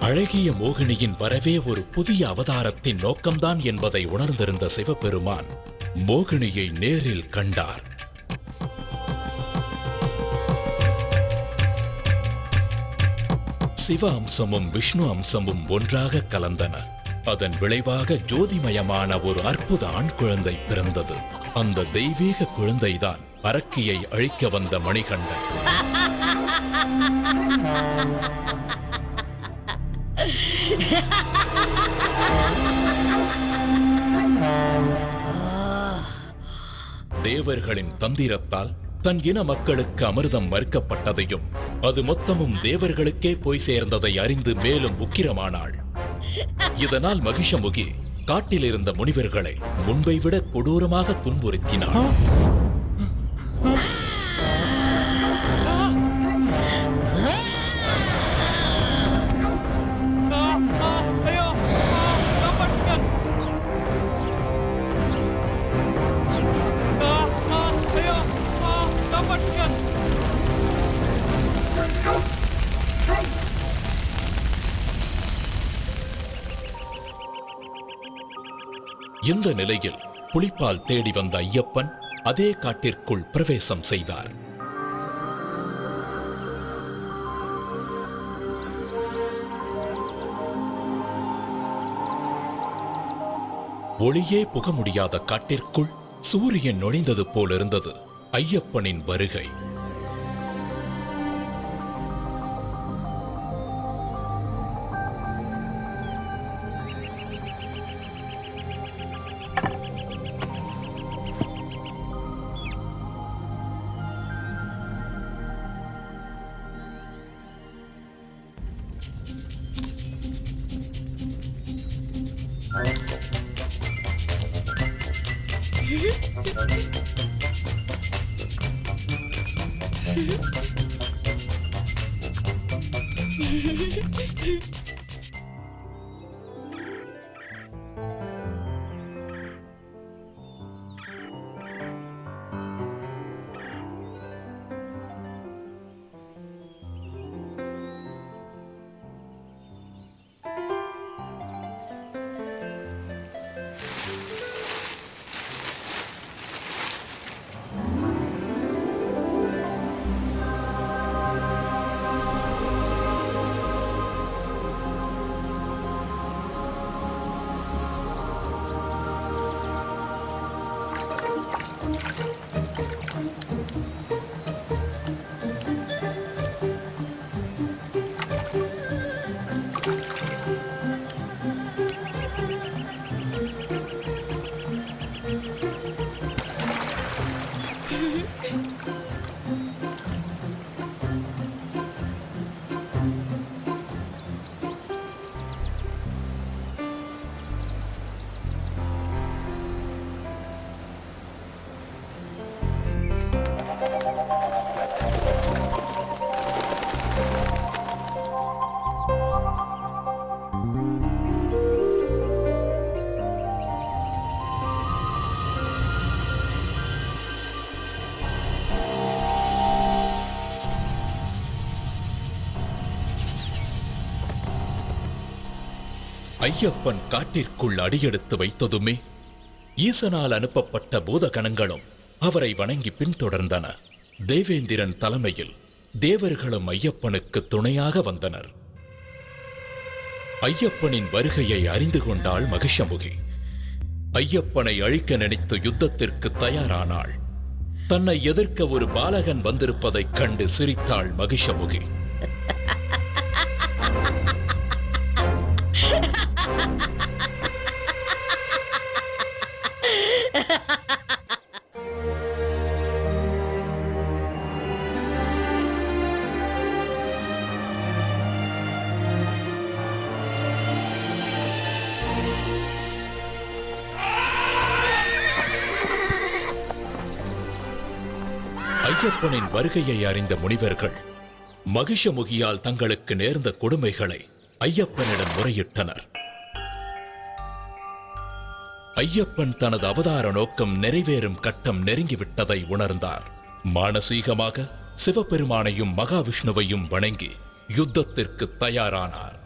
அழகிய மோகினியின் வரவே ஒரு புதிய அவதாரத்தின் நோக்கம்தான் என்பதை உணர்ந்திருந்த சிவபெருமான் மோகினியை நேரில் கண்டார். சிவ அம்சமும் விஷ்ணு அம்சமும் ஒன்றாக கலந்தன. அதன் விளைவாக ஜோதிமயமான ஒரு அற்புத ஆண் குழந்தை பிறந்தது. அந்த தெய்வீக குழந்தைதான் அரக்கியை அழிக்க வந்த மணிகண்டன். தேவர்களின் தந்திரத்தால் தன் இன மக்களுக்கு அமிர்தம் மறுக்கப்பட்டதையும் அது மொத்தமும் தேவர்களுக்கே போய் சேர்ந்ததை அறிந்து மேலும் உக்கிரமானாள். இதனால் மகிஷமுகி காட்டில் இருந்த முனிவர்களை முன்பை விட கொடூரமாக துன்புறுத்தினாள். இந்த நிலையில் புலிப்பால் தேடி வந்த ஐயப்பன் அதே காட்டிற்குள் பிரவேசம் செய்தார். ஒளியே புக முடியாத காட்டிற்குள் சூரியன் நுழைந்தது போலிருந்தது ஐயப்பனின் வருகை. ஐயப்பன் காட்டிற்குள் அடியெடுத்து வைத்ததுமே ஈசனால் அனுப்பப்பட்ட பூதகணங்களும் அவரை வணங்கி பின்தொடர்ந்தன. தேவேந்திரன் தலைமையில் தேவர்களும் ஐயப்பனுக்கு துணையாக வந்தனர். ஐயப்பனின் வருகையை அறிந்து கொண்டாள் மகிஷமுகி. ஐயப்பனை அழிக்க நினைத்து யுத்தத்திற்கு தயாரானாள். தன்னை எதிர்க்க ஒரு பாலகன் வந்திருப்பதைக் கண்டு சிரித்தாள் மகிஷமுகி. ஐயப்பனின் வருகையை அறிந்த முனிவர்கள் மகிஷமுகியால் தங்களுக்கு நேர்ந்த கொடுமைகளை ஐயப்பனிடம் முறையிட்டனர். ஐயப்பன் தனது அவதார நோக்கம் நிறைவேறும் கட்டம் நெருங்கிவிட்டதை உணர்ந்தார். மானசீகமாக சிவபெருமானையும் மகாவிஷ்ணுவையும் வணங்கி யுத்தத்திற்கு தயாரானார்.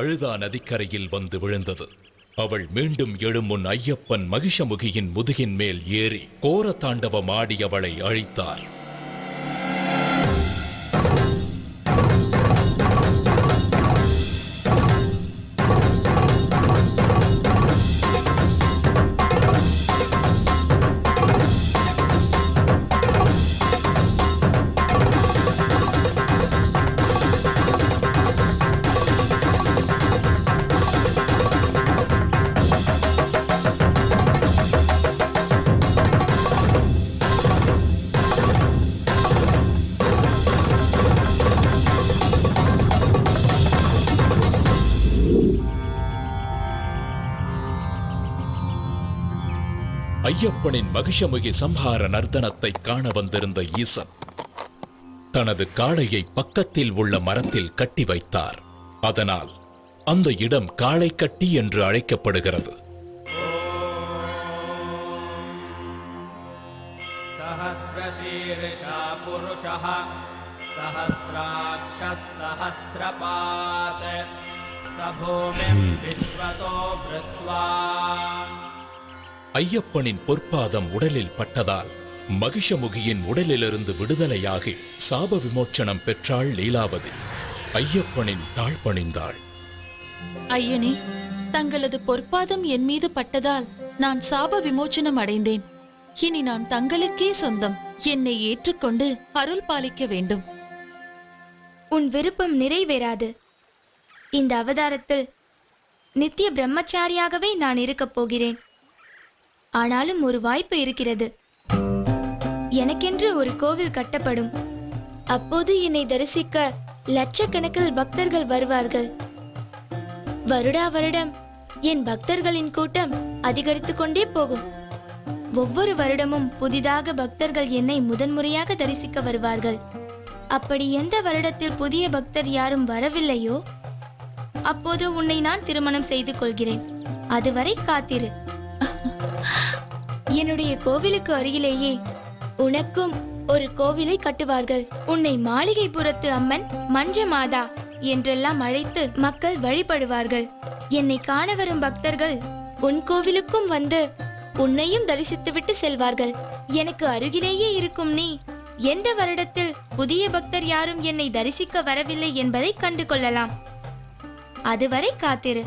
அழுதா நதிக்கரையில் வந்து விழுந்தது. அவள் மீண்டும் எழும் முன் ஐயப்பன் மகிஷமுகியின் முதுகின் மேல் ஏறி கோர தாண்டவமாடி அவளை அழித்தார். ஐயப்பனின் மகிஷமுகி சம்ஹார நர்த்தனத்தை காண வந்திருந்த ஈசன் தனது காளையை பக்கத்தில் உள்ள மரத்தில் கட்டி வைத்தார். அதனால் அந்த இடம் காளை கட்டி என்று அழைக்கப்படுகிறது. சஹஸ்ரசீர்ஷா புருஷः சஹஸ்ராக்ஷஸ் சஹஸ்ரபாத் சபூமிம் விஸ்வதோ வ்ருத்வா. ஐயப்பனின் பொற்பாதம் உடலில் பட்டதால் மகிஷமுகியின் உடலிலிருந்து விடுதலையாகி சாப விமோச்சனம் பெற்றாள் லீலாவதி. ஐயப்பனின் தாழ் பணிந்தாள். ஐயனே, தங்களது பொற்பாதம் என் மீது பட்டதால் நான் சாப விமோச்சனம் அடைந்தேன். இனி நான் தங்களுக்கே சொந்தம். என்னை ஏற்றுக்கொண்டு அருள் பாலிக்க வேண்டும். உன் விருப்பம் நிறைவேறாது. இந்த அவதாரத்தில் நித்திய பிரம்மச்சாரியாகவே நான் இருக்கப் போகிறேன். ஆனாலும் ஒரு வாய்ப்பு இருக்கிறது. எனக்கென்று ஒரு கோவில் கட்டப்படும். அப்போது என்னை தரிசிக்க லட்சக்கணக்கில் பக்தர்கள் வருவார்கள். வருடா வருடம் என் பக்தர்களின் கூட்டம் அதிகரித்துக் கொண்டே போகும். ஒவ்வொரு வருடமும் புதிதாக பக்தர்கள் என்னை முதன்முறையாக தரிசிக்க வருவார்கள். அப்படி எந்த வருடத்தில் புதிய பக்தர் யாரும் வரவில்லையோ அப்போது உன்னை நான் திருமணம் செய்து கொள்கிறேன். அதுவரை காத்திரு. என்னுடைய கோவிலுக்கு அருகிலேயே உனக்கும் ஒரு கோவிலை கட்டுவார்கள். உன்னை மாளிகைபுரத்து அம்மன் மஞ்ச மாதா என்றெல்லாம் அழைத்து மக்கள் வழிபடுவார்கள். என்னை காண வரும் பக்தர்கள் உன் கோவிலுக்கும் வந்து உன்னையும் தரிசித்துவிட்டு செல்வார்கள். எனக்கு அருகிலேயே இருக்கும் நீ எந்த வருடத்தில் புதிய பக்தர் யாரும் என்னை தரிசிக்க வரவில்லை என்பதை கண்டு கொள்ளலாம். அதுவரை காத்திரு.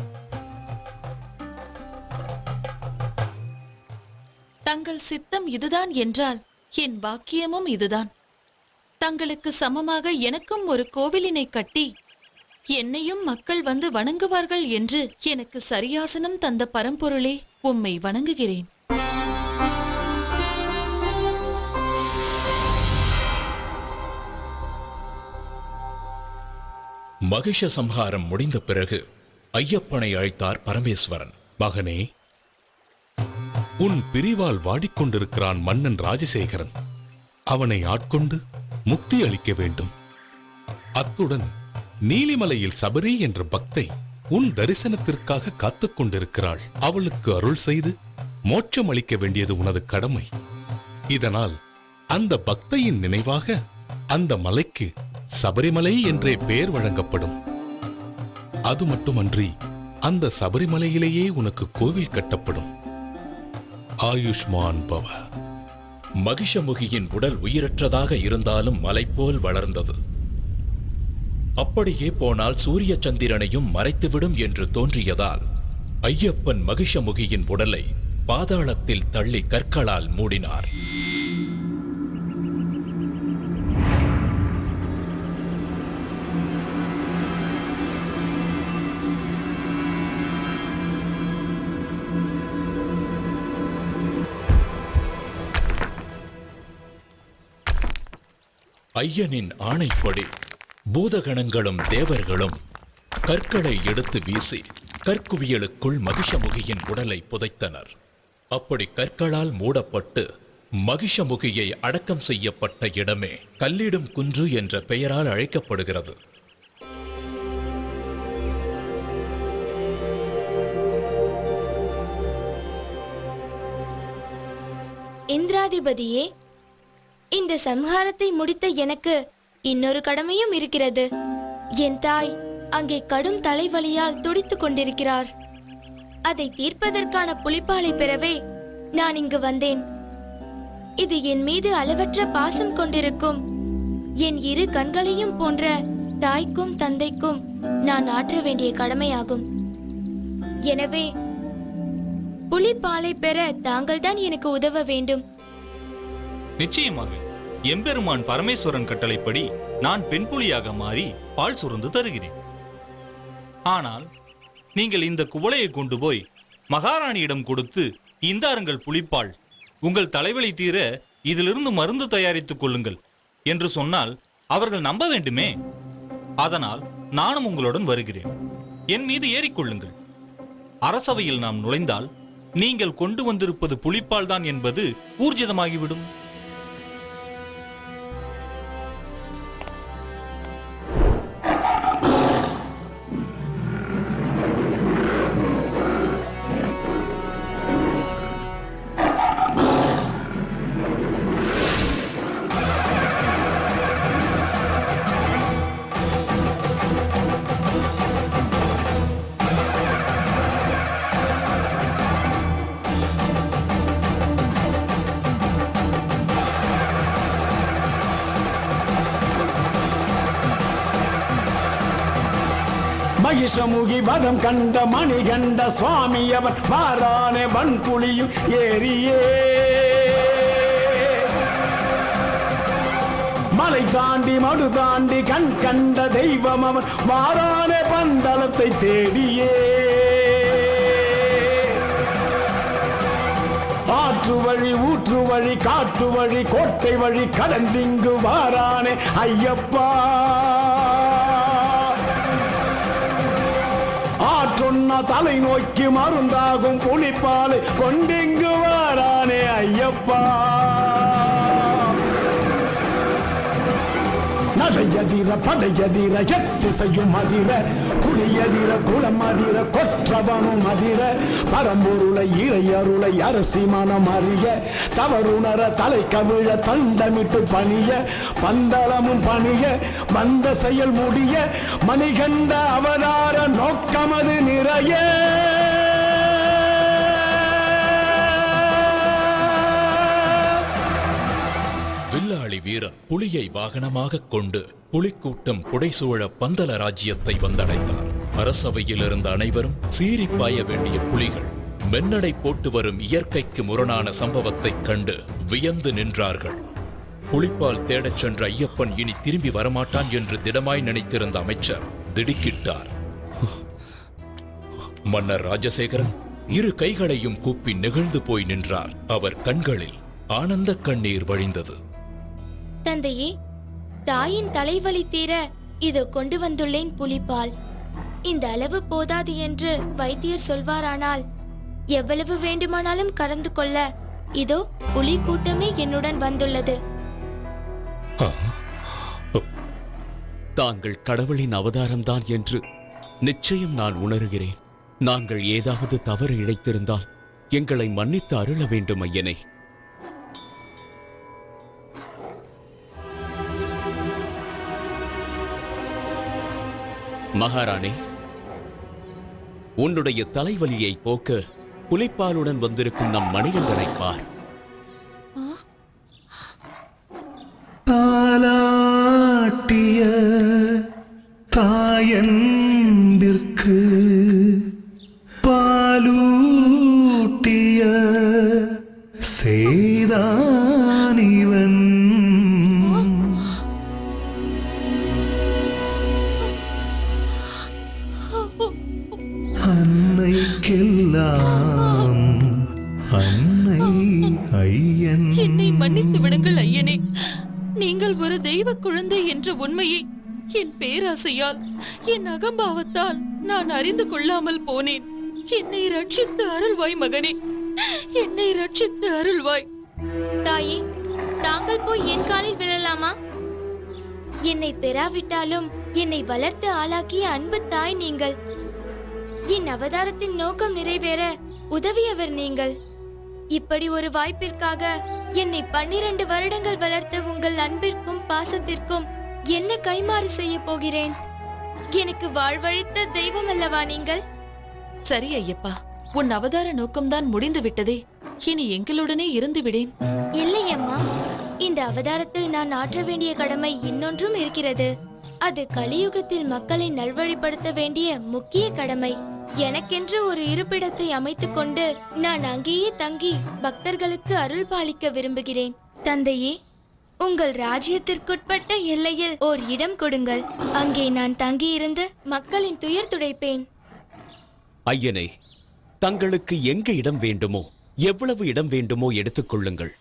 தங்கள் சித்தம் இதுதான் என்றால் என் பாக்கியமும் இதுதான். தங்களுக்கு சமமாக எனக்கும் ஒரு கோவிலினை கட்டி என்னையும் மக்கள் வந்து வணங்குவார்கள் என்று எனக்கு சரியாசனம் தந்த பரம்பொருளே, உம்மை வணங்குகிறேன். மகிஷ சம்ஹாரம் முடிந்த பிறகு ஐயப்பனை அழைத்தார் பரமேஸ்வரன். மகனே, உன் பிரிவால் வாடிக்கொண்டிருக்கிறான் மன்னன் ராஜசேகரன். அவனை ஆட்கொண்டு முக்தி அளிக்க வேண்டும். அத்துடன் நீலிமலையில் சபரி என்ற பக்தை உன் தரிசனத்திற்காக காத்துக் கொண்டிருக்கிறாள். அவளுக்கு அருள் செய்து மோட்சம் அளிக்க வேண்டியது உனது கடமை. இதனால் அந்த பக்தையின் நினைவாக அந்த மலைக்கு சபரிமலை என்றே பெயர் வழங்கப்படும். அது மட்டுமன்றி அந்த சபரிமலையிலேயே உனக்கு கோவில் கட்டப்படும். ஆயுஷ்மான் பவ. மகிஷமுகியின் உடல் உயிரற்றதாக இருந்தாலும் மலை போல் வளர்ந்தது. அப்படியே போனால் சூரிய சந்திரனையும் மறைத்துவிடும் என்று தோன்றியதால் ஐயப்பன் மகிஷமுகியின் உடலை பாதாளத்தில் தள்ளி கற்களால் மூடினார். ஐயனின் ஆணைப்படி பூதகணங்களும் தேவர்களும் கற்களை எடுத்து வீசி கற்குவியலுக்குள் மகிஷமுகியின் உடலை புதைத்தனர். அப்படி கற்களால் மூடப்பட்டு மகிஷமுகியை அடக்கம் செய்யப்பட்ட இடமே கல்லிடும் குன்று என்ற பெயரால் அழைக்கப்படுகிறது. இந்திராதிபதியே, இந்த சம்ஹாரத்தை முடித்த எனக்கு இன்னொரு கடமையும் இருக்கிறது. என் தாய் அங்கே கடும் தலைவலியால் துடித்துக் கொண்டிருக்கிறார். அதை தீர்ப்பதற்கான புலிப்பாலை பெறவே நான் இங்கு வந்தேன். இது என் மீது அளவற்ற பாசம் கொண்டிருக்கும் என் இரு கண்களையும் போன்ற தாய்க்கும் தந்தைக்கும் நான் ஆற்ற வேண்டிய கடமையாகும். எனவே புலிப்பாலை பெற தாங்கள்தான் எனக்கு உதவ வேண்டும். நிச்சயமாக எம்பெருமான் பரமேஸ்வரன் கட்டளைப்படி நான் பெண் புலியாக மாறி பால் சுரந்து தருகிறேன். ஆனால் நீங்கள் இந்த குவளையை கொண்டு போய் மகாராணியிடம் கொடுத்து இந்தாருங்கள் புலிப்பால், உங்கள் தலைவலி தீர இதிலிருந்து மருந்து தயாரித்துக் கொள்ளுங்கள் என்று சொன்னால் அவர்கள் நம்ப வேண்டுமே. அதனால் நானும் உங்களுடன் வருகிறேன். என் மீது ஏறிக்கொள்ளுங்கள். அரசவையில் நாம் நுழைந்தால் நீங்கள் கொண்டு வந்திருப்பது புலிப்பால் தான் என்பது ஊர்ஜிதமாகிவிடும். மகிஷமுகி வதம் கண்ட மணிகண்ட சுவாமி அவர் வாரானே வன்புலியும் ஏறியே மலை தாண்டி மடு தாண்டி கண் கண்ட தெய்வம் அவன் வாரானே பந்தளத்தை தேடியே ஆற்று வழி ஊற்று வழி காட்டு வழி கோட்டை வழி கடந்திங்கு வாரானே ஐயப்பா சொன்ன தலை நோக்கி மருந்தாகும் புலிப்பாலை கொண்டிங்கு வாரானே ஐயப்பா நடையதிர படையதிர எத்திசையும் அதிர குடியதிர குளம் அதிர கொற்றவனும் அதிர பரம்பொருளை இறை அருளை அரசி மனம் அறிய தவறுணர தலை கவிழ தண்டமிட்டு பணிய பந்தளமும் பணிய வந்த செயல் முடிய மணிகண்ட அவதார நோக்கமது நிறைய வில்லாளி வீரன் புலியை வாகனமாக கொண்டு புலிக்கூட்டம் புடைசூழ பந்தல ராஜ்யத்தை வந்தடைந்தார். அரசவையில் இருந்த அனைவரும் சீறி பாய வேண்டிய புலிகள் மென்னடை போட்டு வரும் இயற்கைக்கு முரணான சம்பவத்தைக் கண்டு வியந்து நின்றார்கள். புலிப்பால் தேடச் சென்ற ஐயப்பன் இனி திரும்பி வரமாட்டான் என்று திடமாய் நினைத்திருந்த அமைச்சர் திடுக்கிட்டார். மன்னர் ராஜசேகரன் இரு கைகளையும் கூப்பி நெகிழ்ந்து போய் நின்றார். அவர் கண்களில் ஆனந்த கண்ணீர் வழிந்தது. தந்தையே, தாயின் தலைவலி தீர இதோ கொண்டு வந்துள்ளேன் புலிப்பால். இந்த அளவு போதாது என்று வைத்தியர் சொல்வாரானால் எவ்வளவு வேண்டுமானாலும் கலந்து கொள்ள இதோ புலி கூட்டமே என்னுடன் வந்துள்ளது. தாங்கள் கடவுளின் அவதாரம்தான் என்று நிச்சயம் நான் உணர்கிறேன். நாங்கள் ஏதாவது தவறு இழைத்திருந்தால் எங்களை மன்னித்து அருள வேண்டும் ஐயனே. மகாராணி, உன்னுடைய தலைவலியை போக்க புலிப்பாலுடன் வந்திருக்கும் நம் மணிகண்டனை பார். தாலாட்டிய தாயன்பிற்கு பாலூட்டிய சேதானிவன் அன்னைக்கெல்லாம் அன்னை ஐயன். என்னை மன்னித்து விடுங்கள் ஐயனே. நீங்கள் ஒரு தெய்வ குழந்தை என்ற உண்மையை என் பேராசையால், என் அகம்பாவத்தால் நான் அறிந்து கொள்ளாமல் போனேன். என்னை ரட்சித்து அருள்வாய் மகனே, என்னை ரட்சித்து அருள்வாய். தாயே, தாங்கள் போய் என் காலில் விழலாமா? என்னை பெறாவிட்டாலும் என்னை வளர்த்து ஆளாக்கிய அன்பு தாய் நீங்கள். என் அவதாரத்தின் நோக்கம் நிறைவேற உதவியவர் நீங்கள். இப்படி ஒரு வாய்ப்பிற்காக என்னை 12 வருடங்கள் வளர்த்த உங்கள் அன்பிற்கும் பாசத்திற்கும் என்ன கைமாறு செய்ய போகிறேன்? எனக்கு வாழ்வழித்த தெய்வம் அல்லவா நீங்கள்? சரி ஐயப்பா, உன் அவதார நோக்கம்தான் முடிந்து விட்டதே. இனி எங்களுடனே இருந்து விடேன். இல்லை அம்மா, இந்த அவதாரத்தில் நான் ஆற்ற வேண்டிய கடமை இன்னொன்றும் இருக்கிறது. அது கலியுகத்தில் மக்களை நல்வழிப்படுத்த வேண்டிய முக்கிய கடமை. எனக்கென்று ஒரு இருப்பிடத்தை அமைத்துக் கொண்டு நான் அங்கேயே தங்கி பக்தர்களுக்கு அருள் பாலிக்க விரும்புகிறேன். தந்தையே, உங்கள் ராஜ்யத்திற்குட்பட்ட எல்லையில் ஓர் இடம் கொடுங்கள். அங்கே நான் தங்கியிருந்து மக்களின் துயர் துடைப்பேன். ஐயனே, தங்களுக்கு எங்க இடம் வேண்டுமோ, எவ்வளவு இடம் வேண்டுமோ எடுத்துக் கொள்ளுங்கள்.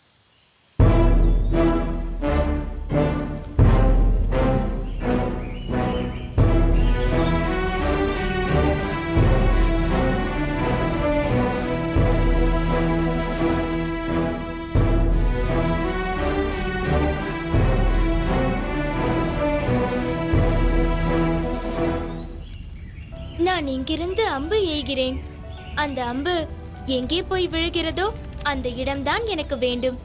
நான் இங்கிருந்து அம்பு எய்கிறேன். அந்த அம்பு எங்கே போய் விழுகிறதோ அந்த இடம்தான் எனக்கு வேண்டும்.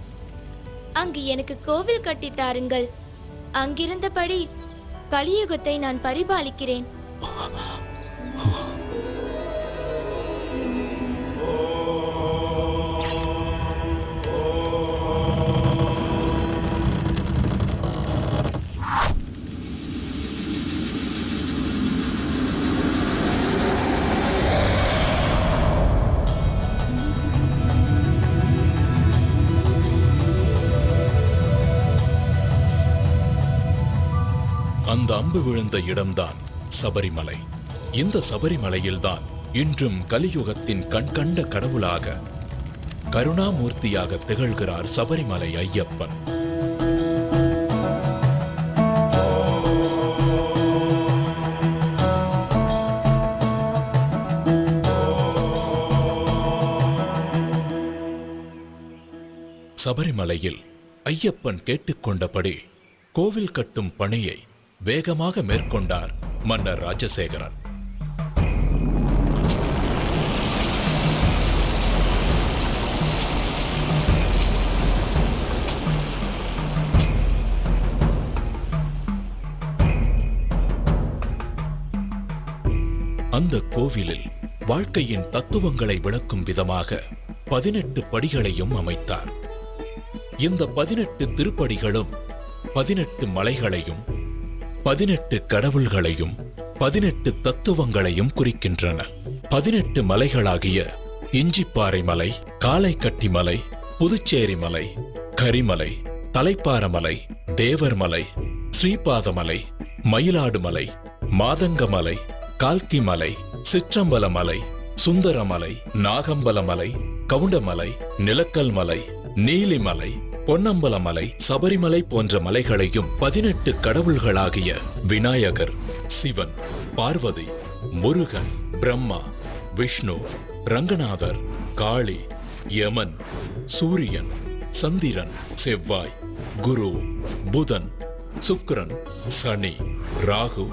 அங்கு எனக்கு கோவில் கட்டி தாருங்கள். அங்கிருந்தபடி கலியுகத்தை நான் பரிபாலிக்கிறேன். அந்த அம்பு விழுந்த இடம்தான் சபரிமலை. இந்த சபரிமலையில்தான் இன்றும் கலியுகத்தின் கண்கண்ட கடவுளாக கருணாமூர்த்தியாக திகழ்கிறார் சபரிமலை ஐயப்பன். சபரிமலையில் ஐயப்பன் கேட்டுக்கொண்டபடி கோவில் கட்டும் பணியை வேகமாக மேற்கொண்டார் மன்னர் ராஜசேகரன். அந்த கோவிலில் வாழ்க்கையின் தத்துவங்களை விளக்கும் விதமாக 18 படிகளையும் அமைத்தார். இந்த 18 திருப்படிகளும் 18 மலைகளையும் 18 கடவுள்களையும் 18 தத்துவங்களையும் குறிக்கின்றன. 18 மலைகளாகிய இஞ்சிப்பாறை மலை, காலைக்கட்டி மலை, புதுச்சேரி மலை, கரிமலை, தலைப்பாரமலை, தேவர்மலை, ஸ்ரீபாதமலை, மயிலாடுமலை, மாதங்கமலை, கால்கிமலை, சிற்றம்பலமலை, சுந்தரமலை, நாகம்பலமலை, கவுண்டமலை, நிலக்கல்மலை, நீலிமலை, பொன்னம்பலமலை, சபரிமலை போன்ற மலைகளையும் 18 கடவுள்களாகிய விநாயகர், சிவன், பார்வதி, முருகன், பிரம்மா, விஷ்ணு, ரங்கநாதர், காளி, யமன், சூரியன், சந்திரன், செவ்வாய், குரு, புதன், சுக்கிரன், சனி, ராகு,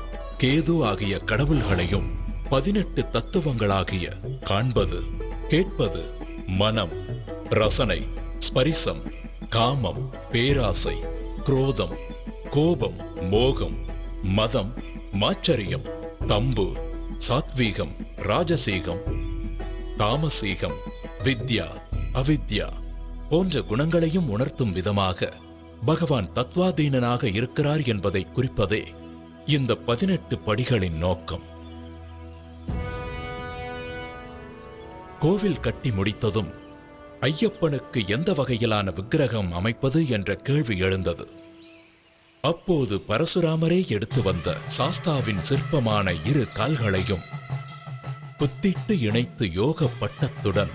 கேது ஆகிய கடவுள்களையும் 18 தத்துவங்களாகிய காண்பது, கேட்பது, மனம், ரசனை, ஸ்பரிசம், காமம், பேராசை, குரோதம், கோபம், மோகம், மதம், மாச்சரியம், தம்பு, சாத்வீகம், ராஜசீகம், தாமசீகம், வித்யா, அவித்யா போன்ற குணங்களையும் உணர்த்தும் விதமாக பகவான் தத்வாதீனனாக இருக்கிறார் என்பதை குறிப்பதே இந்த 18 படிகளின் நோக்கம். கோவில் கட்டி முடித்ததும் ஐயப்பனுக்கு எந்த வகையிலான விக்கிரகம் அமைப்பது என்ற கேள்வி எழுந்தது. அப்போது பரசுராமரே எடுத்து வந்த சாஸ்தாவின் சிற்பமான 2 கால்களையும் புத்திட்டு இணைத்து யோக பட்டத்துடன்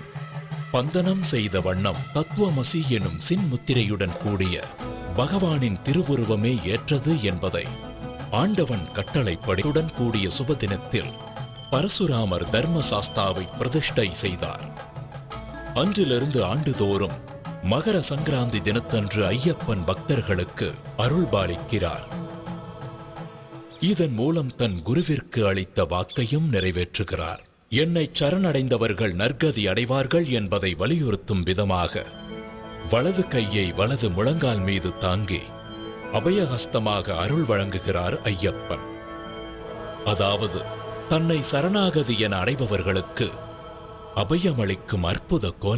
பந்தனம் செய்த வண்ணம் தத்துவமசி எனும் சின்முத்திரையுடன் கூடிய பகவானின் திருவுருவமே ஏற்றது என்பதை ஆண்டவன் கட்டளைப்படியுடன் கூடிய சுபதினத்தில் பரசுராமர் தர்ம சாஸ்தாவை பிரதிஷ்டை செய்தார். அன்றிலிருந்து ஆண்டுதோறும் மகர சங்கராந்தி தினத்தன்று ஐயப்பன் பக்தர்களுக்கு அருள்பாலிக்கிறார். இதன் மூலம் தன் குருவிற்கு அளித்த வாக்கையும் நிறைவேற்றுகிறார். என்னை சரணடைந்தவர்கள் நற்கதி அடைவார்கள் என்பதை வலியுறுத்தும் விதமாக வலது கையை வலது முழங்கால் மீது தாங்கி அபயஹஸ்தமாக அருள் வழங்குகிறார் ஐயப்பன். அதாவது தன்னை சரணாகதி என அடைபவர்களுக்கு அபயமளிக்கும் அற்புத கோலம்